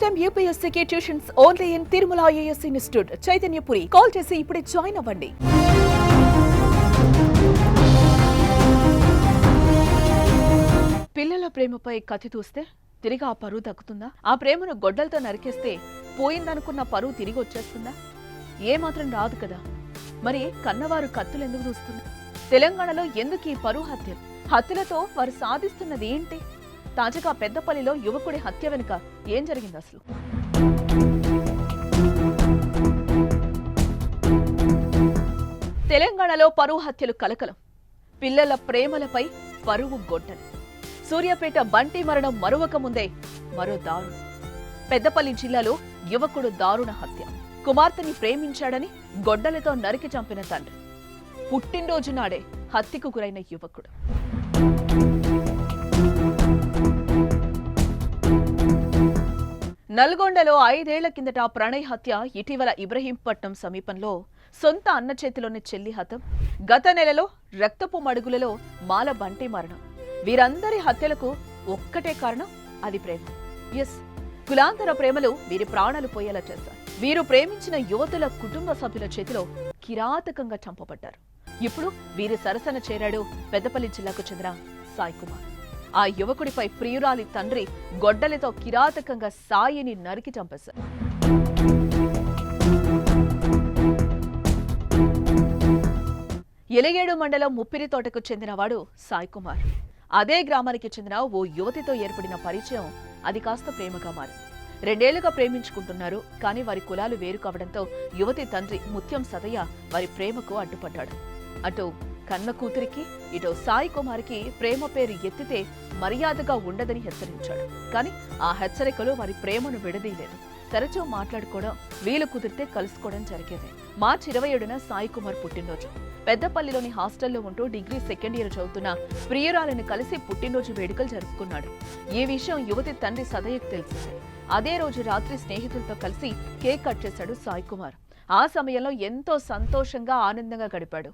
Time యూపీఎస్సీకి tuitions only in Tirumala IAS institute Chaitanyapuri. Call చేసి ఇప్పుడే జాయిన్ అవ్వండి. పిల్లల ప్రేమపై కత్తి తూస్తే తిరిగి ఆ పరువు దక్కుతుందా? ఆ ప్రేమను గొడ్డలతో నరికేస్తే పోయిందనుకున్న పరువు తిరిగి వచ్చేస్తుందా? ఏమాత్రం రాదు కదా. మరి కన్నవారు కత్తులు ఎందుకు దూస్తున్నారు? తెలంగాణలో ఎందుకు ఈ పరువు హత్యలు? హత్యలతో వారు సాధిస్తున్నది ఏంటి? తాజాగా పెద్దపల్లిలో యువకుడి హత్య వెనుక ఏం జరిగింది అసలు? తెలంగాణలో పరువు హత్యలు కలకలం. పిల్లల ప్రేమలపై పరువు గొడ్డలి. సూర్యాపేట బంటి మరణం మరువక ముందే మరో దారుణం. పెద్దపల్లి జిల్లాలో యువకుడు దారుణ హత్య. కుమార్తెని ప్రేమించాడని గొడ్డలితో నరికి చంపిన తండ్రి. పుట్టినరోజు నాడే హత్యకు గురైన యువకుడు. నల్గొండలో 5 ఏళ్ల కిందట ప్రణయ్ హత్య. ఇటీవల ఇబ్రహీంపట్నం సమీపంలో సొంత అన్న చేతిలోని చెల్లి హతం. గత నెలలో రక్తపు మడుగులలో మాల బంటి మరణం. వీరందరి హత్యలకు ఒక్కటే కారణం, అది ప్రేమ. ఎస్, కులాంతర ప్రేమలు వీరి ప్రాణాలు పోయేలా చేశారు. వీరు ప్రేమించిన యువతుల కుటుంబ సభ్యుల చేతిలో కిరాతకంగా చంపబడ్డారు. ఇప్పుడు వీరి సరసన చేరాడు పెద్దపల్లి జిల్లాకు చెందిన సాయి కుమార్. ఆ యువకుడిపై ప్రియురాలి తండ్రి గొడ్డలితో కిరాతకంగా సాయిని నరికి చంపేశారు. ఎలిగేడు మండలం ముప్పిరి తోటకు చెందినవాడు సాయి కుమార్. అదే గ్రామానికి చెందిన ఓ యువతితో ఏర్పడిన పరిచయం అది కాస్త ప్రేమగా మారింది. 2 ఏళ్లుగా ప్రేమించుకుంటున్నారు. కానీ వారి కులాలు వేరు కావడంతో యువతి తండ్రి ముత్యం సదయ్య వారి ప్రేమకు అడ్డుపడ్డాడు. అటు కన్న కూతురికి, ఇటు సాయి కుమార్కి ప్రేమ పేరు ఎత్తితే మర్యాదగా ఉండదని హెచ్చరించాడు. కానీ ఆ హెచ్చరికలు వారి ప్రేమను విడదీయలేదు. తరచూ మాట్లాడుకోవడం, వీలు కుదిరితే కలుసుకోవడం జరిగేది. మార్చి 27న సాయి కుమార్ పుట్టినరోజు. పెద్దపల్లిలోని హాస్టల్లో ఉంటూ డిగ్రీ 2nd ఇయర్ చదువుతున్న ప్రియురాలను కలిసి పుట్టినరోజు వేడుకలు జరుపుకున్నాడు. ఈ విషయం యువతి తండ్రి సదయ్యకు తెలిసింది. అదే రోజు రాత్రి స్నేహితులతో కలిసి కేక్ కట్ చేశాడు సాయి కుమార్. ఆ సమయంలో ఎంతో సంతోషంగా ఆనందంగా గడిపాడు.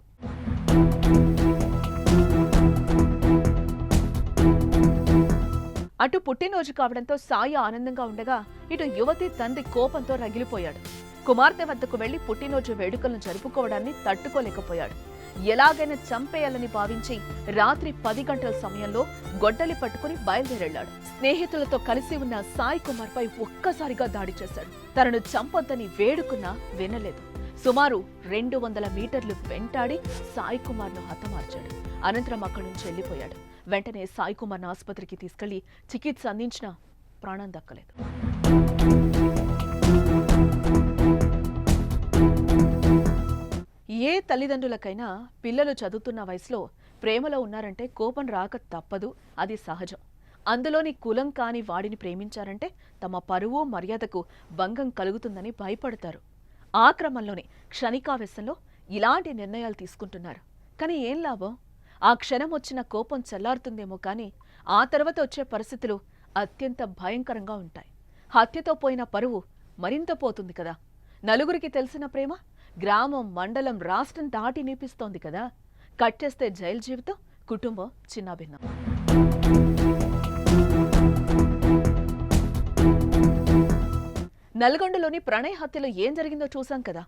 అటు పుట్టినరోజు కావడంతో సాయి ఆనందంగా ఉండగా, ఇటు యువతి తండ్రి కోపంతో రగిలిపోయాడు. కుమార్తె వద్దకు వెళ్లి పుట్టినరోజు వేడుకలను జరుపుకోవడాన్ని తట్టుకోలేకపోయాడు. ఎలాగైనా చంపేయాలని భావించి రాత్రి 10 గంటల సమయంలో గొడ్డలి పట్టుకుని బయలుదేరెళ్లాడు. స్నేహితులతో కలిసి ఉన్న సాయి కుమార్ పై ఒక్కసారిగా దాడి చేశాడు. తనను చంపొద్దని వేడుకున్నా వినలేదు. సుమారు 200 మీటర్లు వెంటాడి సాయి కుమార్ను హతమార్చాడు. అనంతరం అక్కడి నుంచి వెళ్లిపోయాడు. వెంటనే సాయి కుమార్ను ఆసుపత్రికి తీసుకెళ్లి చికిత్స అందించినా ప్రాణం దక్కలేదు. ఏ తల్లిదండ్రులకైనా పిల్లలు చదువుతున్న వయసులో ప్రేమలో ఉన్నారంటే కోపం రాక తప్పదు, అది సహజం. అందులోని కులం కాని వాడిని ప్రేమించారంటే తమ పరువు మర్యాదకు భంగం కలుగుతుందని భయపడతారు. ఆ క్రమంలోనే క్షణికావేశంలో ఇలాంటి నిర్ణయాలు తీసుకుంటున్నారు. కానీ ఏం లాభం? ఆ క్షణం వచ్చిన కోపం చల్లారుతుందేమో కానీ ఆ తర్వాత వచ్చే పరిస్థితులు అత్యంత భయంకరంగా ఉంటాయి. హత్యతో పోయిన పరువు మరింత పోతుంది కదా. నలుగురికి తెలిసిన ప్రేమ గ్రామం, మండలం, రాష్ట్రం దాటి నిపిస్తోంది కదా. కట్ చేస్తే జైలు జీవితం, కుటుంబం చిన్నాభిన్నం. నల్గొండలోని ప్రణయ్ హత్యలో ఏం జరిగిందో చూశాం కదా.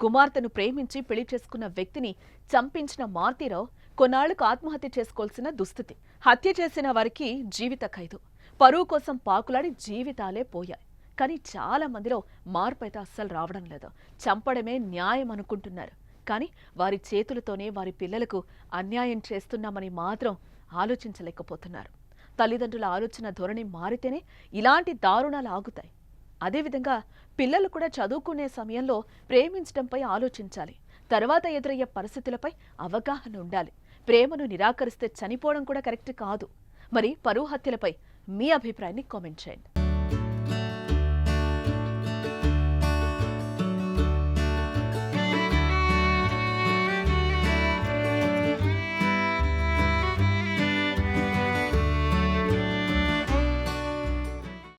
కుమార్తెను ప్రేమించి పెళ్లి చేసుకున్న వ్యక్తిని చంపించిన మారుతీరావు కొన్నాళ్లకు ఆత్మహత్య చేసుకోవాల్సిన దుస్థితి. హత్య చేసిన వారికి జీవిత ఖైదు. పరువు కోసం పాకులాడి జీవితాలే పోయాయి. కానీ చాలా మందిలో మార్పు అయితే అస్సలు రావడం లేదు. చంపడమే న్యాయం అనుకుంటున్నారు. కానీ వారి చేతులతోనే వారి పిల్లలకు అన్యాయం చేస్తున్నామని మాత్రం ఆలోచించలేకపోతున్నారు. తల్లిదండ్రుల ఆలోచన ధోరణి మారితేనే ఇలాంటి దారుణాలు ఆగుతాయి. అదేవిధంగా పిల్లలు కూడా చదువుకునే సమయంలో ప్రేమించడంపై ఆలోచించాలి. తర్వాత ఎదురయ్యే పరిస్థితులపై అవగాహన ఉండాలి. ప్రేమను నిరాకరిస్తే చనిపోవడం కూడా కరెక్ట్ కాదు. మరి పరువు హత్యలపై మీ అభిప్రాయాన్ని కామెంట్ చేయండి.